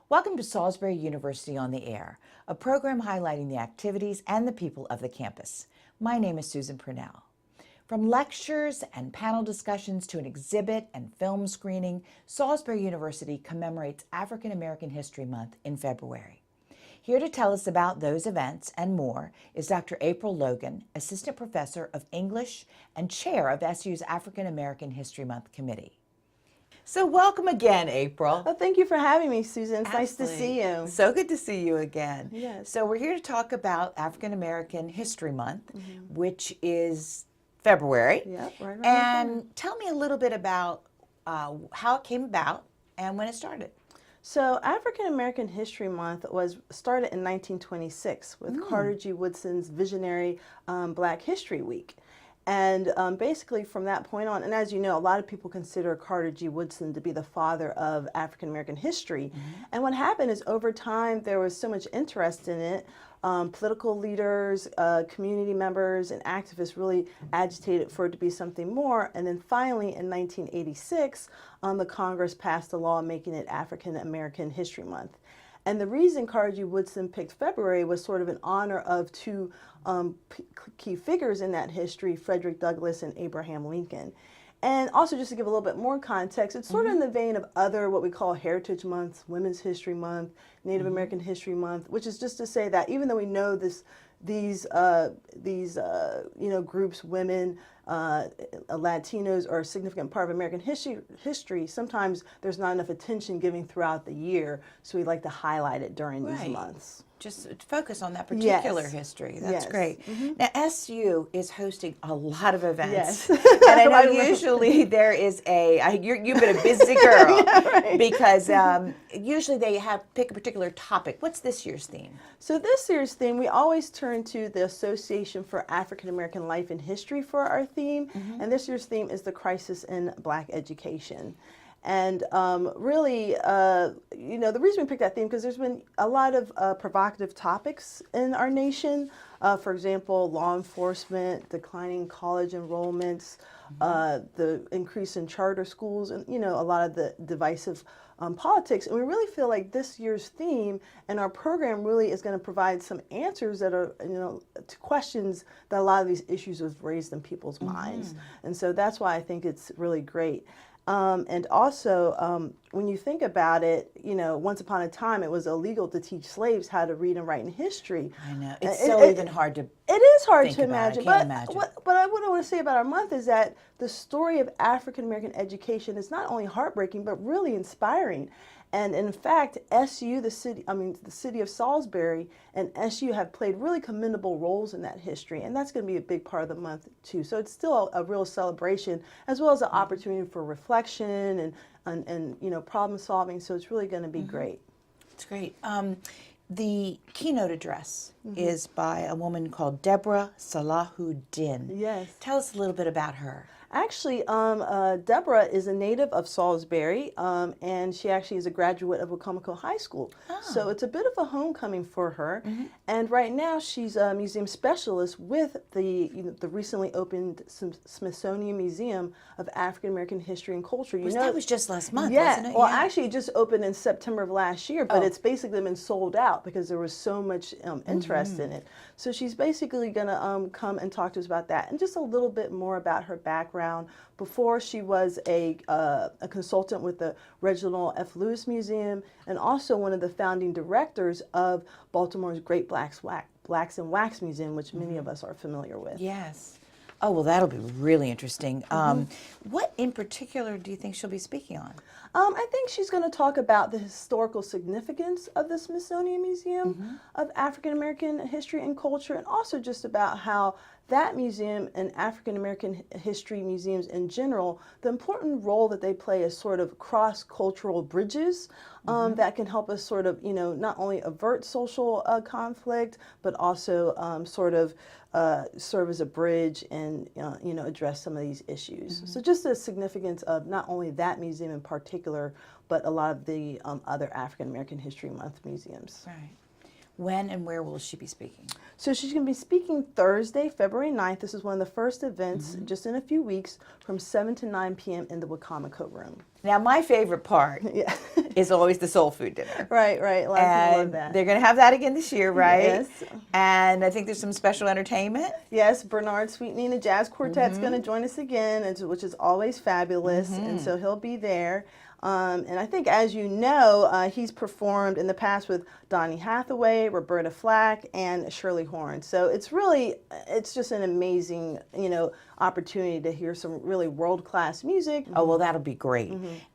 Welcome to Salisbury University on the Air, a program highlighting the activities and the people of the campus. My name is Susan Purnell. From lectures and panel discussions to an exhibit and film screening, Salisbury University commemorates African American History Month in February. Here to tell us about those events and more is Dr. April Logan, Assistant Professor of English and Chair of SU's African American History Month Committee. So welcome again, April. Oh, thank you for having me, Susan. It's Absolutely. nice to see you. So good to see you again. Yes. So we're here to talk about African American History Month, which is February. Yep, right around And tell me a little bit about how it came about and when it started. So African American History Month was started in 1926 with Carter G. Woodson's visionary Black History Week. And basically from that point on, and as you know, a lot of people consider Carter G. Woodson to be the father of African American history. And what happened is over time, there was so much interest in it. Political leaders, community members, and activists really agitated for it to be something more. And then finally, in 1986, the Congress passed a law making it African American History Month. And the reason Carter G. Woodson picked February was sort of in honor of two key figures in that history, Frederick Douglass and Abraham Lincoln. And also, just to give a little bit more context, it's sort of in the vein of other what we call Heritage Months, Women's History Month, Native American History Month, which is just to say that even though we know these groups, women, Latinos are a significant part of American history, sometimes there's not enough attention given throughout the year, so we like to highlight it during these months. Just focus on that particular history. That's great. Now, SU is hosting a lot of events. And I know usually there is you've been a busy girl because usually they pick a particular topic. What's this year's theme? So this year's theme, we always turn to the Association for African American Life and History for our theme. And this year's theme is the crisis in Black education. And really, the reason we picked that theme, because there's been a lot of provocative topics in our nation. For example, law enforcement, declining college enrollments, the increase in charter schools, and, a lot of the divisive politics. And we really feel like this year's theme and our program really is going to provide some answers that are, to questions that a lot of these issues have raised in people's minds. And so that's why I think it's really great. And also, when you think about it, once upon a time it was illegal to teach slaves how to read and write in history. I know. It's even hard to It is hard think to about. imagine. I can't imagine. What I want to say about our month is that the story of African American education is not only heartbreaking, but really inspiring. And in fact, SU, the city of Salisbury, and SU have played really commendable roles in that history, and that's going to be a big part of the month too. So it's still a real celebration, as well as an opportunity for reflection and problem solving. So it's really going to be great. It's great. The keynote address is by a woman called Deborah Salahuddin. Yes. Tell us a little bit about her. Actually, Deborah is a native of Salisbury, and she actually is a graduate of Wacomico High School. So it's a bit of a homecoming for her. And right now, she's a museum specialist with the recently opened Smithsonian Museum of African American History and Culture. That was just last month, wasn't it? Well, actually, it just opened in September of last year, but it's basically been sold out because there was so much interest in it. So she's basically going to come and talk to us about that and just a little bit more about her background. Before, she was a consultant with the Reginald F. Lewis Museum and also one of the founding directors of Baltimore's Great Blacks and Wax Museum, which many of us are familiar with. Yes. Oh, well, that'll be really interesting. What in particular do you think she'll be speaking on? I think she's going to talk about the historical significance of the Smithsonian Museum of African American History and Culture, and also just about how that museum and African American history museums in general, the important role that they play as sort of cross-cultural bridges that can help us sort of, not only avert social conflict, but also sort of serve as a bridge and, address some of these issues. So just the significance of not only that museum in particular, but a lot of the other African American History Month museums. Right. When and where will she be speaking? So she's going to be speaking Thursday, February 9th. This is one of the first events just in a few weeks from 7 to 9 p.m. in the Wacomico room. Now, my favorite part is always the soul food dinner. Right. A lot of people love that. They're going to have that again this year, right? Yes. And I think there's some special entertainment. Yes, Bernard Sweetney and the Jazz Quartet's going to join us again, which is always fabulous. And so he'll be there. And I think, as you know, he's performed in the past with Donny Hathaway, Roberta Flack, and Shirley Horn. So it's just an amazing, opportunity to hear some really world-class music. Oh, well, that'll be great.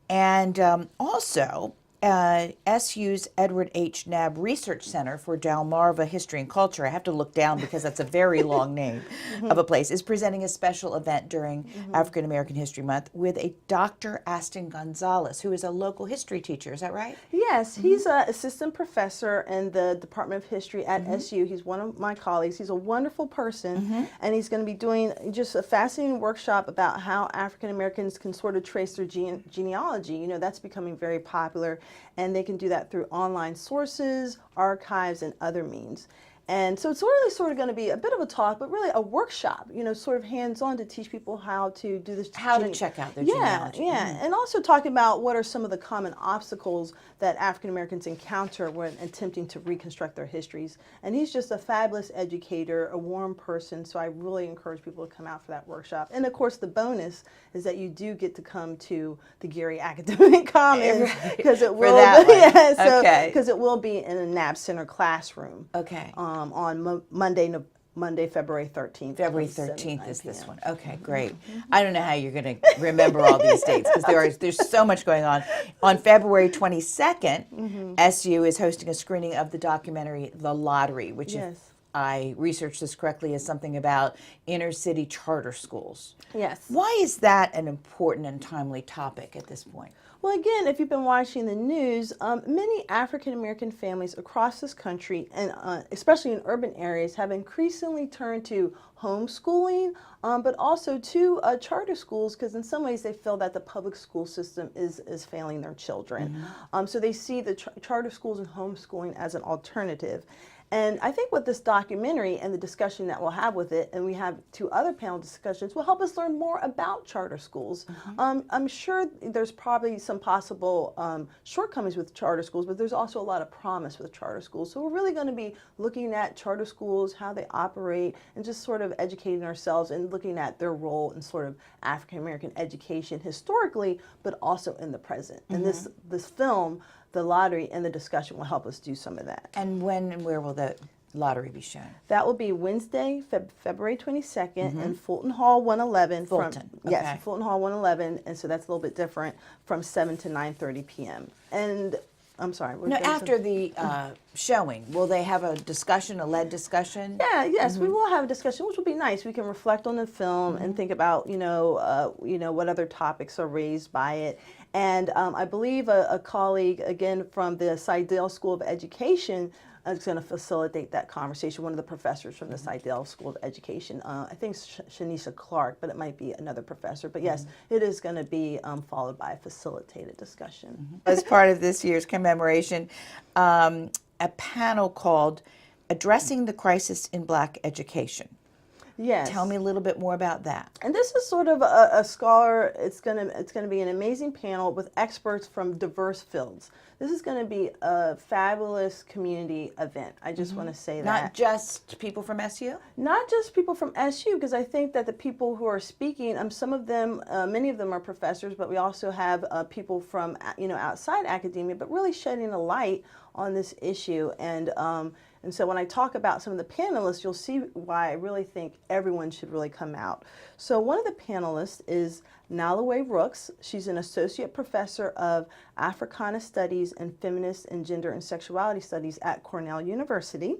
And also, SU's Edward H. Knabb Research Center for Delmarva History and Culture, I have to look down because that's a very long name of a place, is presenting a special event during African American History Month with a Dr. Aston Gonzalez, who is a local history teacher. Is that right? Yes, he's an assistant professor in the Department of History at SU. He's one of my colleagues. He's a wonderful person, and he's going to be doing just a fascinating workshop about how African Americans can sort of trace their genealogy. That's becoming very popular. And they can do that through online sources, archives, and other means. And so it's really sort of going to be a bit of a talk, but really a workshop, sort of hands-on to teach people how to do this. How to check out their genealogy. Yeah, and also talking about what are some of the common obstacles that African Americans encounter when attempting to reconstruct their histories. And he's just a fabulous educator, a warm person, so I really encourage people to come out for that workshop. And of course, the bonus is that you do get to come to the Geary Academic Commons because it will because it will be in a Knabb Center classroom. Okay. On Monday, February 13th. February 13th is this one. Okay, great. I don't know how you're going to remember all these dates because there's so much going on. On February 22nd, SU is hosting a screening of the documentary The Lottery, which if I researched this correctly is something about inner city charter schools. Yes. Why is that an important and timely topic at this point? Well, again, if you've been watching the news, many African American families across this country, and especially in urban areas, have increasingly turned to homeschooling, but also to charter schools, because in some ways they feel that the public school system is failing their children. So they see the charter schools and homeschooling as an alternative. And I think with this documentary and the discussion that we'll have with it, and we have 2 other panel discussions, will help us learn more about charter schools. I'm sure there's probably some possible shortcomings with charter schools, but there's also a lot of promise with charter schools. So we're really going to be looking at charter schools, how they operate, and just sort of educating ourselves and looking at their role in sort of African American education historically, but also in the present. And this film, The Lottery, and the discussion will help us do some of that. And when and where will the lottery be shown? That will be Wednesday, February 22nd in Fulton Hall 111. Fulton. Yes, Fulton Hall 111, and so that's a little bit different, from 7 to 9:30 p.m. And I'm sorry. No, after the showing, will they have a discussion, a led discussion? Yes, we will have a discussion, which will be nice. We can reflect on the film and think about, what other topics are raised by it. And I believe a colleague, again, from the Seidel School of Education is going to facilitate that conversation, one of the professors from the Seidel School of Education. I think Shanisha Clark, but it might be another professor. But yes, it is going to be followed by a facilitated discussion. As part of this year's commemoration, a panel called Addressing the Crisis in Black Education. Yes. Tell me a little bit more about that. And this is sort of a scholar. It's gonna be an amazing panel with experts from diverse fields. This is going to be a fabulous community event. I just want to say that. Not just people from SU? Not just people from SU, because I think that the people who are speaking, some of them, many of them are professors, but we also have people from outside academia, but really shedding a light on this issue. And so when I talk about some of the panelists, you'll see why I really think everyone should really come out. So one of the panelists is Nalaway Rooks. She's an associate professor of Africana Studies and Feminist and Gender and Sexuality Studies at Cornell University.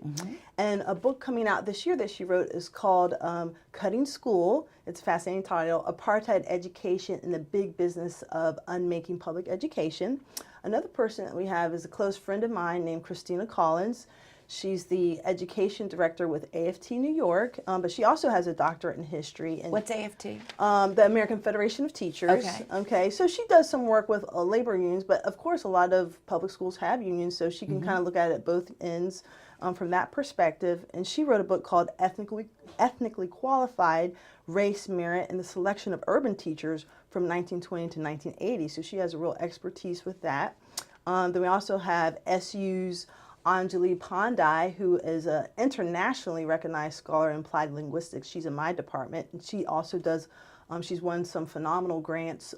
And a book coming out this year that she wrote is called Cutting School. It's a fascinating title, Apartheid Education in the Big Business of Unmaking Public Education. Another person that we have is a close friend of mine named Christina Collins. She's the education director with AFT New York, but she also has a doctorate in history. And what's AFT? The American Federation of Teachers. Okay. So she does some work with labor unions, but of course a lot of public schools have unions, so she can kind of look at it at both ends from that perspective. And she wrote a book called Ethnically Qualified: Race, Merit, and the Selection of Urban Teachers from 1920 to 1980. So she has a real expertise with that. Then we also have SU's Anjali Pandey, who is an internationally recognized scholar in applied linguistics. She's in my department, and she also does, she's won some phenomenal grants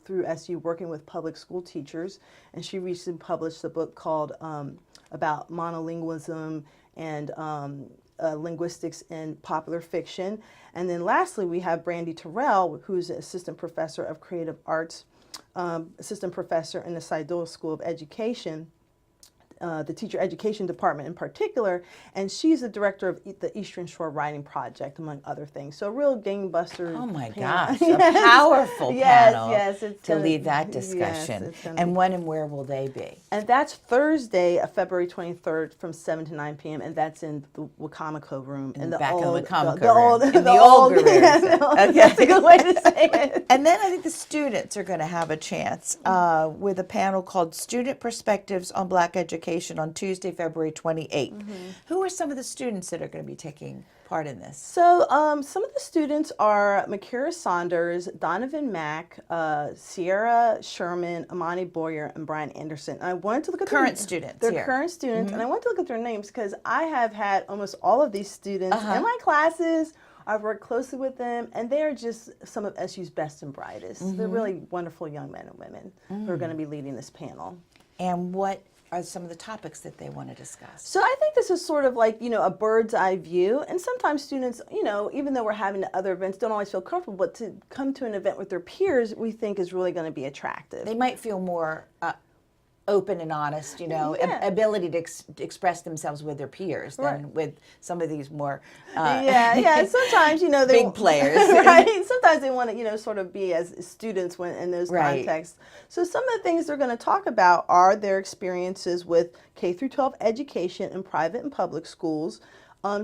through SU working with public school teachers, and she recently published a book called about monolingualism and linguistics in popular fiction. And then lastly, we have Brandy Terrell, who's an assistant professor of creative arts, assistant professor in the Seidel School of Education, the teacher education department in particular, and she's the director of the Eastern Shore Writing Project, among other things. So a real gangbusters. Oh my panel. gosh, a powerful panel it's to lead that discussion. And when and where will they be? And that's Thursday, February 23rd from 7 to 9 p.m. And that's in the Wacomico room. In the old room. In the old Guerrero. Okay. That's a good way to say it. And then I think the students are going to have a chance with a panel called Student Perspectives on Black Education on Tuesday, February 28th. Who are some of the students that are going to be taking part in this? So some of the students are Makira Saunders, Donovan Mack, Sierra Sherman, Amani Boyer, and Brian Anderson. And I wanted to look at current students. They're current students, and I wanted to look at their names because I have had almost all of these students in my classes. I've worked closely with them, and they are just some of SU's best and brightest. They're really wonderful young men and women who are going to be leading this panel. And what are some of the topics that they want to discuss? So I think this is sort of like, a bird's eye view. And sometimes students, even though we're having other events, don't always feel comfortable. But to come to an event with their peers, we think is really going to be attractive. They might feel more open and honest, ability to express themselves with their peers than with some of these more sometimes they big players, right? Sometimes they want to sort of be as students when in those contexts. So some of the things they're going to talk about are their experiences with K through 12 education in private and public schools,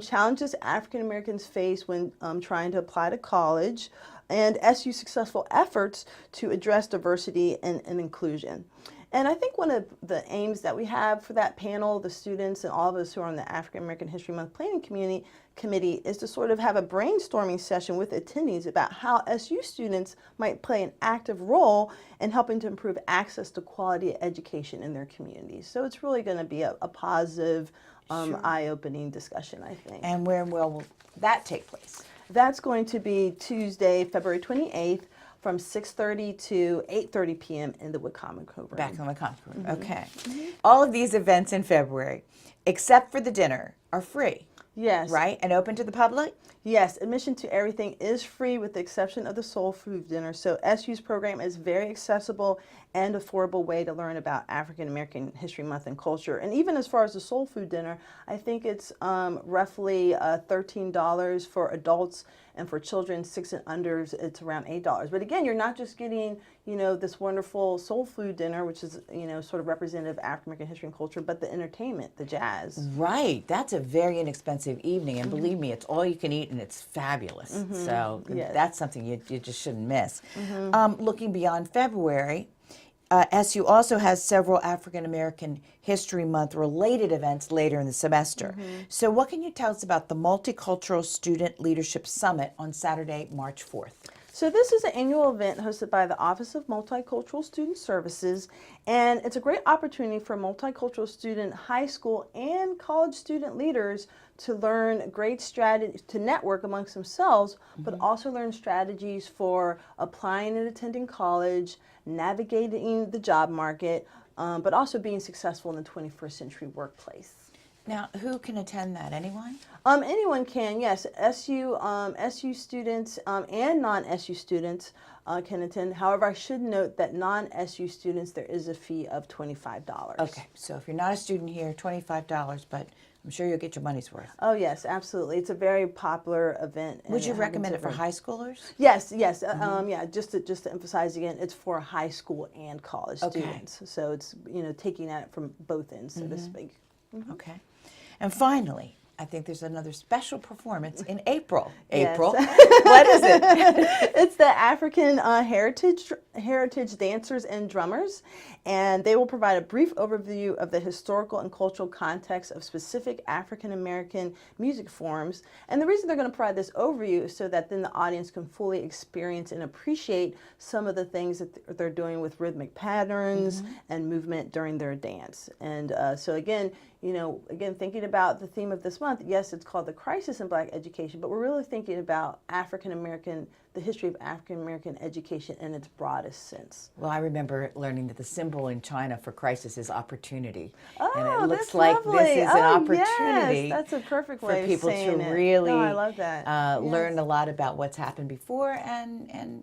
challenges African Americans face when trying to apply to college, and SU's successful efforts to address diversity and inclusion. And I think one of the aims that we have for that panel, the students and all of us who are on the African American History Month Planning Committee, is to sort of have a brainstorming session with attendees about how SU students might play an active role in helping to improve access to quality education in their communities. So it's really going to be a positive, eye-opening discussion, I think. And where will that take place? That's going to be Tuesday, February 28th. From 6:30 to 8:30 p.m. in the Wacomico room. Back in the Wacomico room. Okay. All of these events in February, except for the dinner, are free. Yes. Right? And open to the public? Yes. Admission to everything is free with the exception of the soul food dinner. So SU's program is very accessible and affordable way to learn about African American History Month and culture. And even as far as the soul food dinner, I think it's roughly $13 for adults, and for children 6 and unders, it's around $8. But again, you're not just getting, this wonderful soul food dinner, which is, sort of representative of African American history and culture, but the entertainment, the jazz. Right. That's a very inexpensive evening, and believe me, it's all you can eat, and it's fabulous. So that's something you just shouldn't miss. Looking beyond February, SU also has several African American History Month related events later in the semester. So what can you tell us about the Multicultural Student Leadership Summit on Saturday, March 4th? So this is an annual event hosted by the Office of Multicultural Student Services, and it's a great opportunity for multicultural student, high school, and college student leaders to learn great strategies to network amongst themselves, but also learn strategies for applying and attending college, navigating the job market, but also being successful in the 21st century workplace. Now, who can attend that? Anyone? Anyone can, yes. SU students and non-SU students can attend. However, I should note that non-SU students, there is a fee of $25. Okay, so if you're not a student here, $25, but I'm sure you'll get your money's worth. Oh, yes, absolutely. It's a very popular event. Would you recommend it for high schoolers? Yes. Yeah, just to emphasize again, it's for high school and college students. So it's, taking at it from both ends, so to speak. Okay. And finally, I think there's another special performance in April. Yes. April, what is it? It's the African Heritage Dancers and Drummers, and they will provide a brief overview of the historical and cultural context of specific African American music forms. And the reason they're going to provide this overview is so that then the audience can fully experience and appreciate some of the things that they're doing with rhythmic patterns and movement during their dance. And so again, thinking about the theme of this month, yes, it's called the Crisis in Black Education, but we're really thinking about the history of African American education in its broadest sense. Well, I remember learning that the symbol in China for crisis is opportunity. Oh, and it looks that's like lovely. this is an opportunity. Yes, that's a perfect for way people of saying to it. really I love that. learn a lot about what's happened before and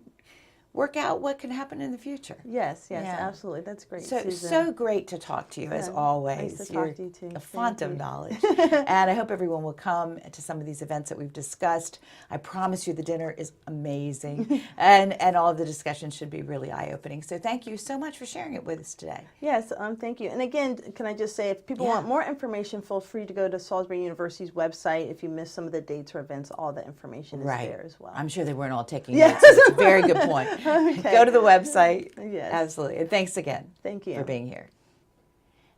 work out what can happen in the future. Yes, Yeah. absolutely. That's great, So Susan. great to talk to you, as always. Nice to You're talk to you, too. a font of knowledge. And I hope everyone will come to some of these events that we've discussed. I promise you the dinner is amazing. and all of the discussions should be really eye-opening. So thank you so much for sharing it with us today. Yes, thank you. And again, can I just say, if people want more information, feel free to go to Salisbury University's website. If you missed some of the dates or events, all the information is there as well. I'm sure they weren't all taking notes. So it's a very good point. Okay. Go to the website. Yes. Absolutely. And thanks again. Thank you for being here.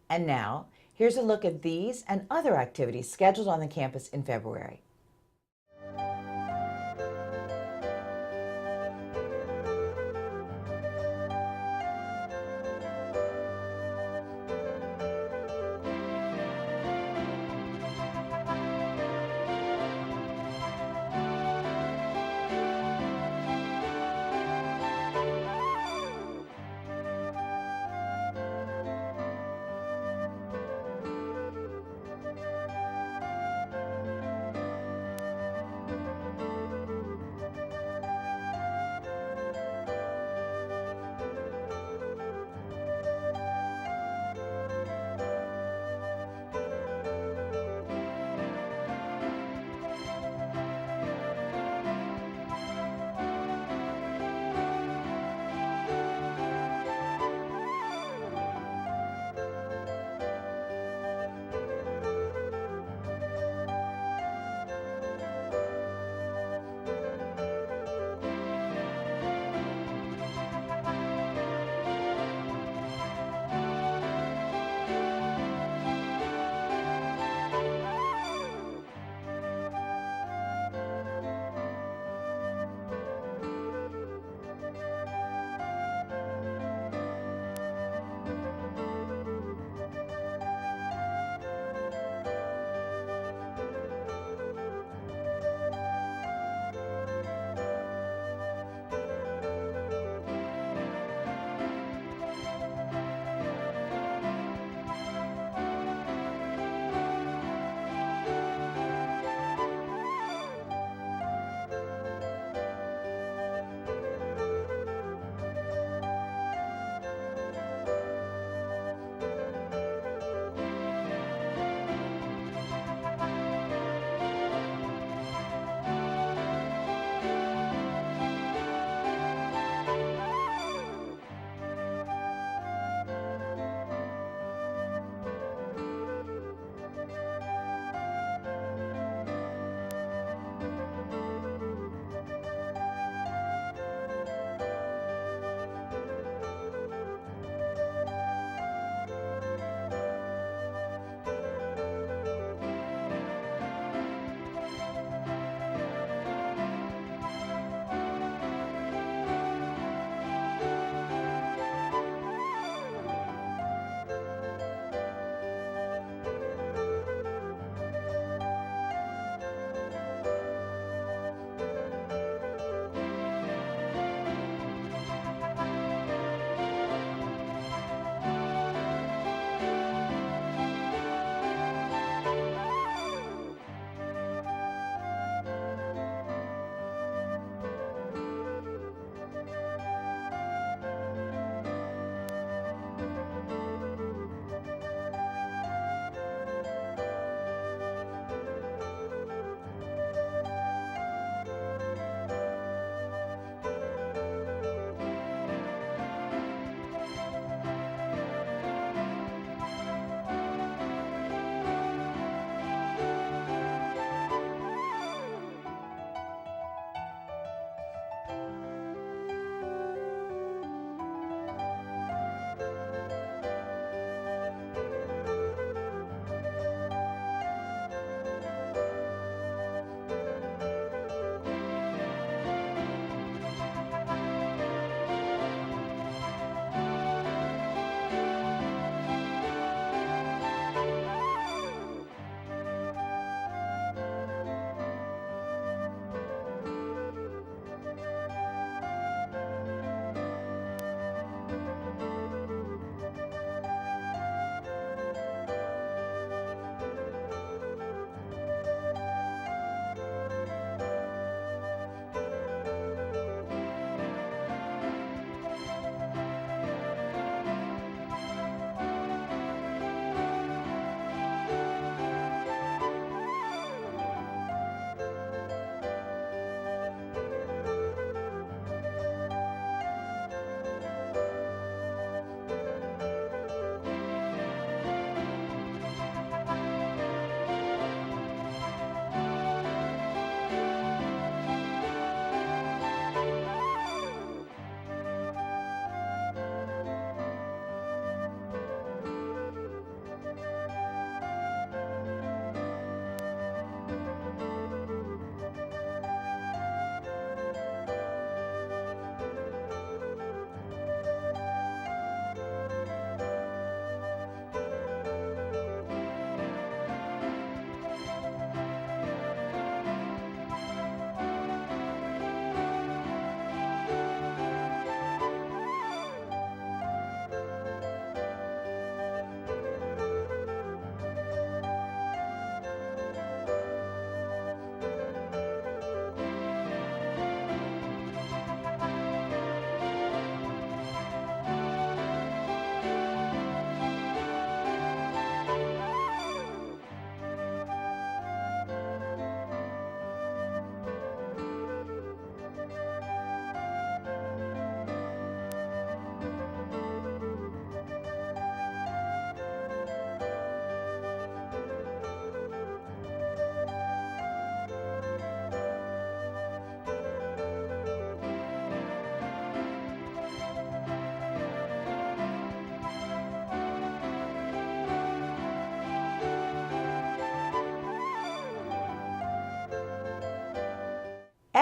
And now, here's a look at these and other activities scheduled on the campus in February.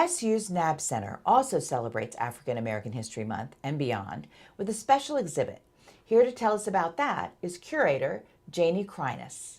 SU's NAB Center also celebrates African American History Month and beyond with a special exhibit. Here to tell us about that is curator Janie Kreines.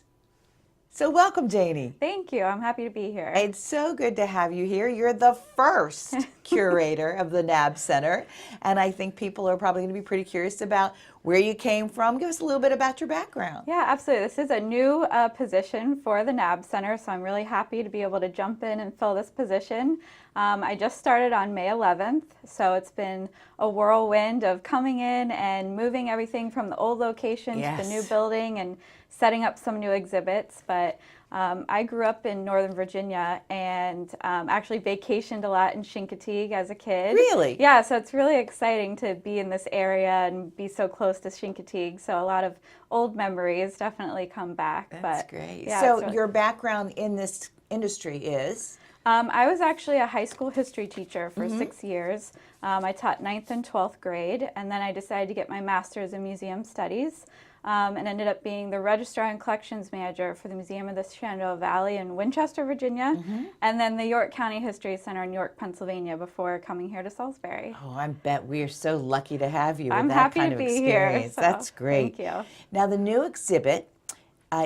So welcome, Janie. Thank you. I'm happy to be here. It's so good to have you here. You're the first curator of the NAB Center, and I think people are probably going to be pretty curious about where you came from. Give us a little bit about your background. Yeah, absolutely. This is a new position for the NAB Center, so I'm really happy to be able to jump in and fill this position. I just started on May 11th, so it's been a whirlwind of coming in and moving everything from the old location to the new building and setting up some new exhibits. But I grew up in Northern Virginia and actually vacationed a lot in Chincoteague as a kid. Really? Yeah, so it's really exciting to be in this area and be so close to Chincoteague. So a lot of old memories definitely come back. That's great. Yeah, so really... your background in this industry is? I was actually a high school history teacher for 6 years. I taught 9th and 12th grade, and then I decided to get my master's in museum studies. And ended up being the registrar and collections manager for the Museum of the Shenandoah Valley in Winchester, Virginia, and then the York County History Center in York, Pennsylvania, before coming here to Salisbury. Oh, I bet we are so lucky to have you with I'm that happy kind to of be experience. here. So That's great. Thank you. Now, the new exhibit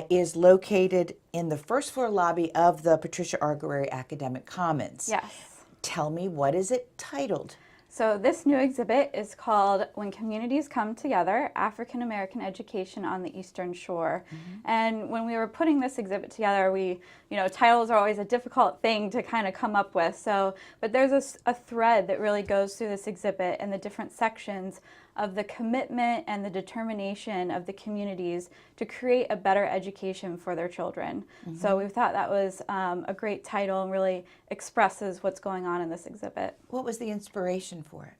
is located in the first floor lobby of the Patricia Argyrier Academic Commons. Yes. Tell me, what is it titled? So this new exhibit is called When Communities Come Together, African American Education on the Eastern Shore. And when we were putting this exhibit together, titles are always a difficult thing to kind of come up with. But there's a thread that really goes through this exhibit and the different sections of the commitment and the determination of the communities to create a better education for their children. So we thought that was a great title and really expresses what's going on in this exhibit. What was the inspiration for it?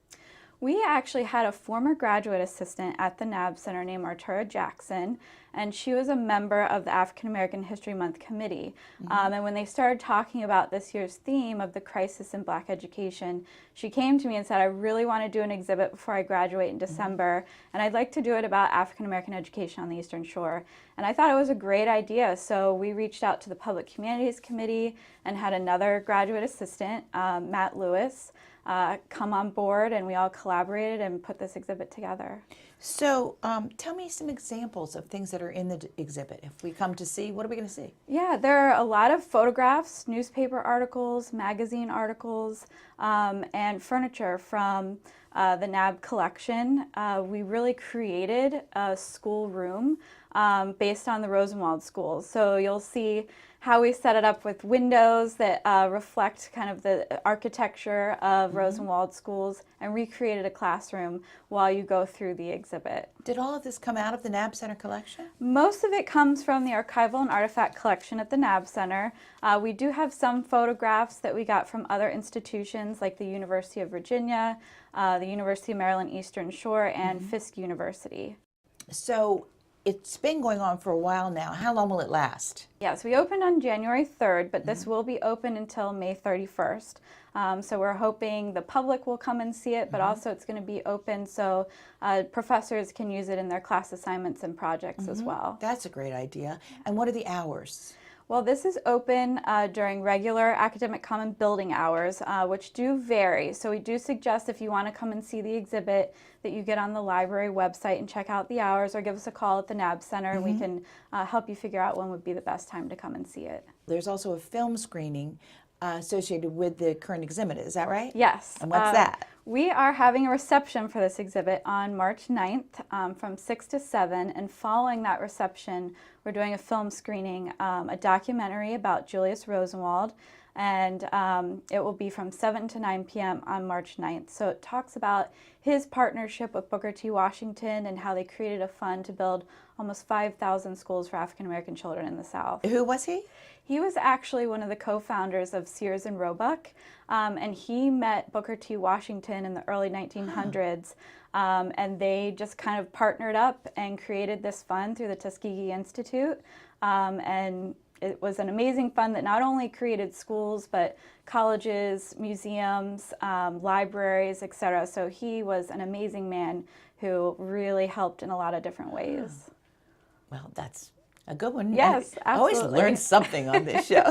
We actually had a former graduate assistant at the NAB Center named Artura Jackson, and she was a member of the African American History Month Committee. And when they started talking about this year's theme of the crisis in Black education, she came to me and said, I really want to do an exhibit before I graduate in December, and I'd like to do it about African American education on the Eastern Shore. And I thought it was a great idea, so we reached out to the Public Humanities Committee and had another graduate assistant, Matt Lewis, come on board, and we all collaborated and put this exhibit together. So tell me some examples of things that are in the exhibit. If we come to see, what are we going to see? Yeah, there are a lot of photographs, newspaper articles, magazine articles, and furniture from the NAB collection. We really created a school room based on the Rosenwald schools. So you'll see how we set it up with windows that reflect kind of the architecture of Rosenwald schools, and recreated a classroom while you go through the exhibit. Did all of this come out of the NAB Center collection? Most of it comes from the archival and artifact collection at the NAB Center. We do have some photographs that we got from other institutions like the University of Virginia, the University of Maryland Eastern Shore, and Fisk University. So it's been going on for a while now. How long will it last? Yes, we opened on January 3rd, but this will be open until May 31st. So we're hoping the public will come and see it, but also it's going to be open so professors can use it in their class assignments and projects as well. That's a great idea. And what are the hours? Well, this is open during regular academic common building hours, which do vary. So we do suggest if you want to come and see the exhibit that you get on the library website and check out the hours, or give us a call at the NAB Center and we can help you figure out when would be the best time to come and see it. There's also a film screening associated with the current exhibit, is that right? Yes. And what's that? We are having a reception for this exhibit on March 9th from 6 to 7, and following that reception, we're doing a film screening, a documentary about Julius Rosenwald, and it will be from 7 to 9 p.m. on March 9th. So it talks about his partnership with Booker T. Washington and how they created a fund to build almost 5,000 schools for African American children in the South. Who was he? He was actually one of the co-founders of Sears and Roebuck, and he met Booker T. Washington in the early 1900s, and they just kind of partnered up and created this fund through the Tuskegee Institute, and it was an amazing fund that not only created schools, but colleges, museums, libraries, etc. So he was an amazing man who really helped in a lot of different ways. Well, that's A good one. Yes, I always absolutely. learn something on this show.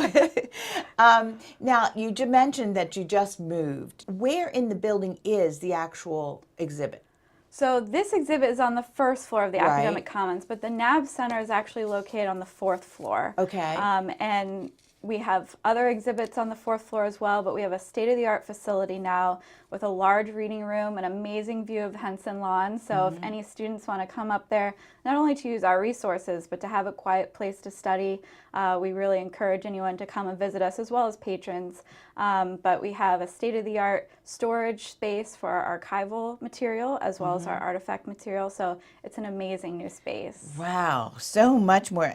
Now, you mentioned that you just moved. Where in the building is the actual exhibit? So this exhibit is on the first floor of the Right. Academic Commons, but the NAB Center is actually located on the fourth floor. Okay. And we have other exhibits on the fourth floor as well, but we have a state-of-the-art facility now with a large reading room, an amazing view of Henson Lawn. So if any students want to come up there, not only to use our resources, but to have a quiet place to study, we really encourage anyone to come and visit us, as well as patrons. But we have a state-of-the-art storage space for our archival material, as well as our artifact material. So it's an amazing new space. Wow, so much more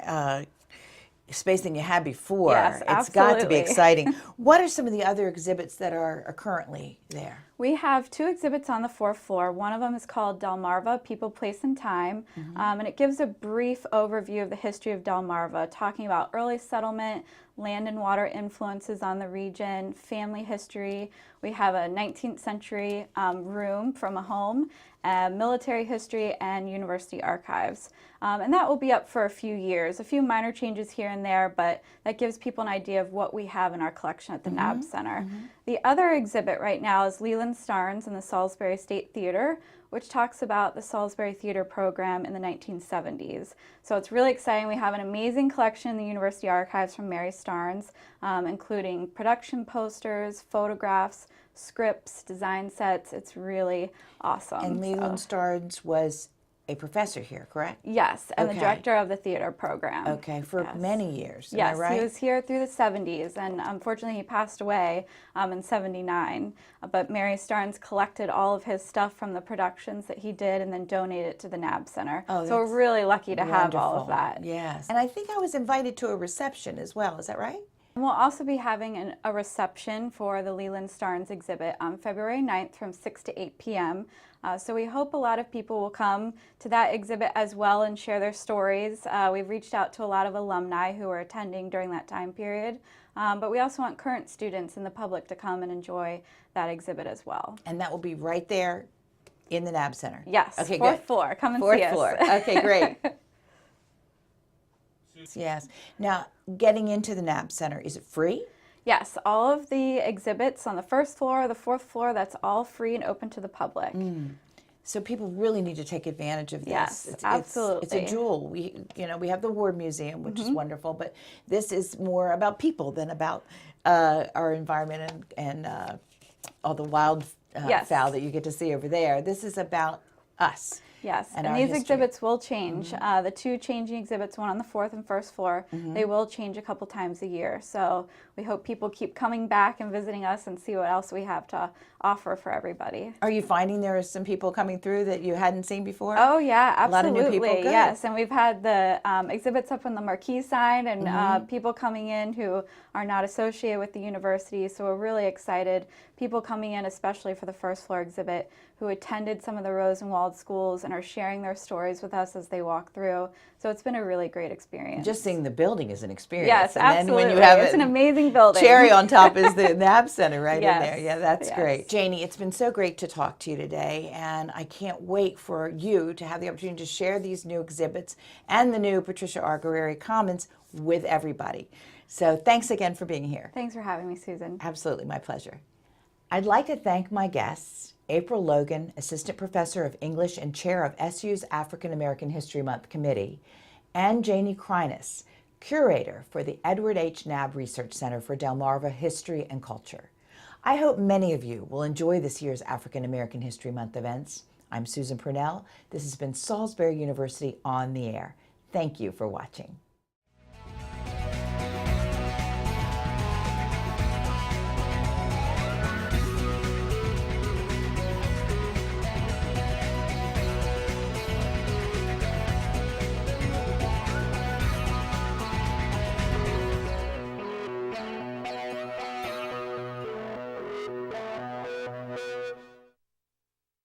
space than you had before. Yes, It's got to be absolutely. exciting. What are some of the other exhibits that are currently there? We have two exhibits on the fourth floor. One of them is called Delmarva, People, Place, and Time, and it gives a brief overview of the history of Delmarva, talking about early settlement, land and water influences on the region, family history. We have a 19th century room from a home, military history, and university archives. And that will be up for a few years, a few minor changes here and there, but that gives people an idea of what we have in our collection at the NAB Center. The other exhibit right now is Leland Starnes in the Salisbury State Theater, which talks about the Salisbury Theater program in the 1970s. So it's really exciting. We have an amazing collection in the University Archives from Mary Starnes, including production posters, photographs, scripts, design sets. It's really awesome. And Leland Starnes was a professor here, correct? Yes, and Okay. the director of the theater program. Okay, for Yes. many years. Am Yes, I right? he was here through the 70s, and unfortunately he passed away in 79. But Mary Starnes collected all of his stuff from the productions that he did and then donated it to the NAB Center. Oh, so we're that's really lucky to have all of Wonderful. that. Yes. And I think I was invited to a reception as well. Is that right? And we'll also be having a reception for the Leland Starnes exhibit on February 9th from 6 to 8 p.m. So we hope a lot of people will come to that exhibit as well and share their stories. We've reached out to a lot of alumni who are attending during that time period, but we also want current students and the public to come and enjoy that exhibit as well. And that will be right there in the NAB Center. Yes, Okay, fourth good. floor. Come and Fourth see us. floor. Okay, great. Yes. Now, getting into the NAB Center, is it free? Yes, all of the exhibits on the first floor, the fourth floor, that's all free and open to the public. So people really need to take advantage of this. Yes, It's absolutely. a jewel. We have the Ward Museum, which is wonderful, but this is more about people than about our environment and all the wild Yes. fowl that you get to see over there. This is about us. Yes, and our these history. exhibits will change. The two changing exhibits, one on the fourth and first floor, they will change a couple times a year. So we hope people keep coming back and visiting us and see what else we have to offer for everybody. Are you finding there are some people coming through that you hadn't seen before? Oh yeah, A lot of absolutely. new people? Good. Yes, and we've had the exhibits up on the marquee sign and people coming in who are not associated with the university. So we're really excited. People coming in, especially for the first floor exhibit, who attended some of the Rosenwald schools and are sharing their stories with us as they walk through. So it's been a really great experience. Just seeing the building is an experience. Yes, and absolutely. Then when you have it's an amazing building. cherry on top is the NAB Center right in Yes, there. Yeah, that's yes. great. Janie, it's been so great to talk to you today, and I can't wait for you to have the opportunity to share these new exhibits and the new Patricia Argyrieri Commons with everybody. So thanks again for being here. Thanks for having me, Susan. Absolutely, my pleasure. I'd like to thank my guests, April Logan, Assistant Professor of English and Chair of SU's African American History Month Committee, and Janie Kreines, Curator for the Edward H. Knabb Research Center for Delmarva History and Culture. I hope many of you will enjoy this year's African American History Month events. I'm Susan Purnell. This has been Salisbury University on the Air. Thank you for watching.